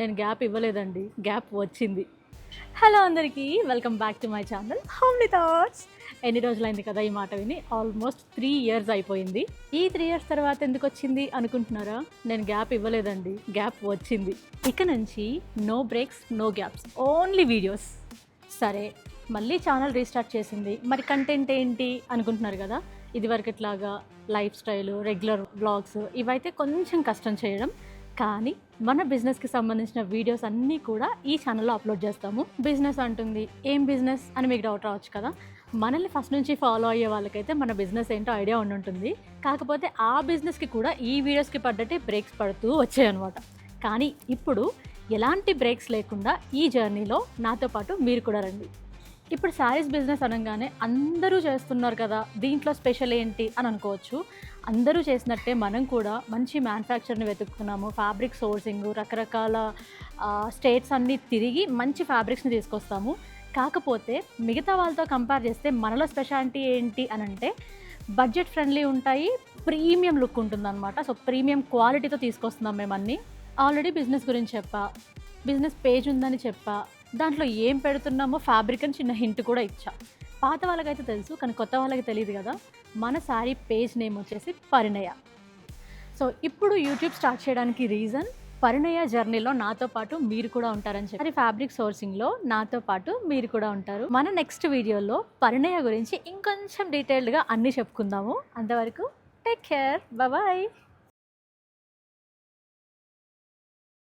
నేను గ్యాప్ ఇవ్వలేదండి, గ్యాప్ వచ్చింది. హలో అందరికీ, welcome back to my channel homely thoughts. ఎన్ని రోజులైంది కదా ఈ మాట విని? ఆల్మోస్ట్ 3 ఇయర్స్ అయిపోయింది. ఈ 3 ఇయర్స్ తర్వాత ఎందుకు వచ్చింది అనుకుంటున్నారా? నేను గ్యాప్ ఇవ్వలేదండి, గ్యాప్ వచ్చింది. ఇక నుంచి no brakes, no gaps, only videos. సరే, మళ్ళీ ఛానల్ రీస్టార్ట్ చేసింది, మరి కంటెంట్ ఏంటి అనుకుంటున్నారు కదా? ఇదివరకట్లాగా లైఫ్ స్టైల్, రెగ్యులర్ వ్లాగ్స్ ఇవైతే కొంచెం కష్టం చేయడం, కానీ మన బిజినెస్కి సంబంధించిన వీడియోస్ అన్నీ కూడా ఈ ఛానల్లో అప్లోడ్ చేస్తాము. బిజినెస్ అంటుంది, ఏం బిజినెస్ అని మీకు డౌట్ రావచ్చు కదా. మనల్ని ఫస్ట్ నుంచి ఫాలో అయ్యే వాళ్ళకైతే మన బిజినెస్ ఏంటో ఐడియా ఉంటుంది. కాకపోతే ఆ బిజినెస్కి కూడా ఈ వీడియోస్కి పడ్డట్టే బ్రేక్స్ పడుతూ వచ్చాయన్నమాట. కానీ ఇప్పుడు ఎలాంటి బ్రేక్స్ లేకుండా ఈ జర్నీలో నాతో పాటు మీరు కూడా రండి. ఇప్పుడు శారీస్ బిజినెస్ అనగానే అందరూ చేస్తున్నారు కదా, దీంట్లో స్పెషల్ ఏంటి అని అనుకోవచ్చు. అందరూ చేసినట్టే మనం కూడా మంచి మ్యానుఫ్యాక్చర్ని వెతుక్కున్నాము. ఫ్యాబ్రిక్ సోర్సింగ్, రకరకాల స్టేట్స్ అన్నీ తిరిగి మంచి ఫ్యాబ్రిక్స్ని తీసుకొస్తాము. కాకపోతే మిగతా వాళ్ళతో కంపేర్ చేస్తే మనలో స్పెషాలిటీ ఏంటి అని అంటే, బడ్జెట్ ఫ్రెండ్లీ ఉంటాయి, ప్రీమియం లుక్ ఉంటుందన్నమాట. సో ప్రీమియం క్వాలిటీతో తీసుకొస్తున్నాం మేము అన్నీ. ఆల్రెడీ బిజినెస్ గురించి చెప్పా, బిజినెస్ పేజ్ ఉందని చెప్పా, దాంట్లో ఏం పెడుతున్నామో ఫ్యాబ్రిక్ అని చిన్న హింట్ కూడా ఇచ్చా. పాత వాళ్ళకైతే తెలుసు, కానీ కొత్త వాళ్ళకి తెలియదు కదా. మన శారీ పేజ్ నేమ్ వచ్చేసి పరిణయ. సో ఇప్పుడు యూట్యూబ్ స్టార్ట్ చేయడానికి రీజన్, పరిణయ జర్నీలో నాతో పాటు మీరు కూడా ఉంటారని చెప్పి, ఫ్యాబ్రిక్ సోర్సింగ్లో నాతో పాటు మీరు కూడా ఉంటారు. మన నెక్స్ట్ వీడియోలో పరిణయ గురించి ఇంకొంచెం డీటెయిల్డ్గా అన్నీ చెప్పుకుందాము. అంతవరకు టేక్ కేర్, బాయ్.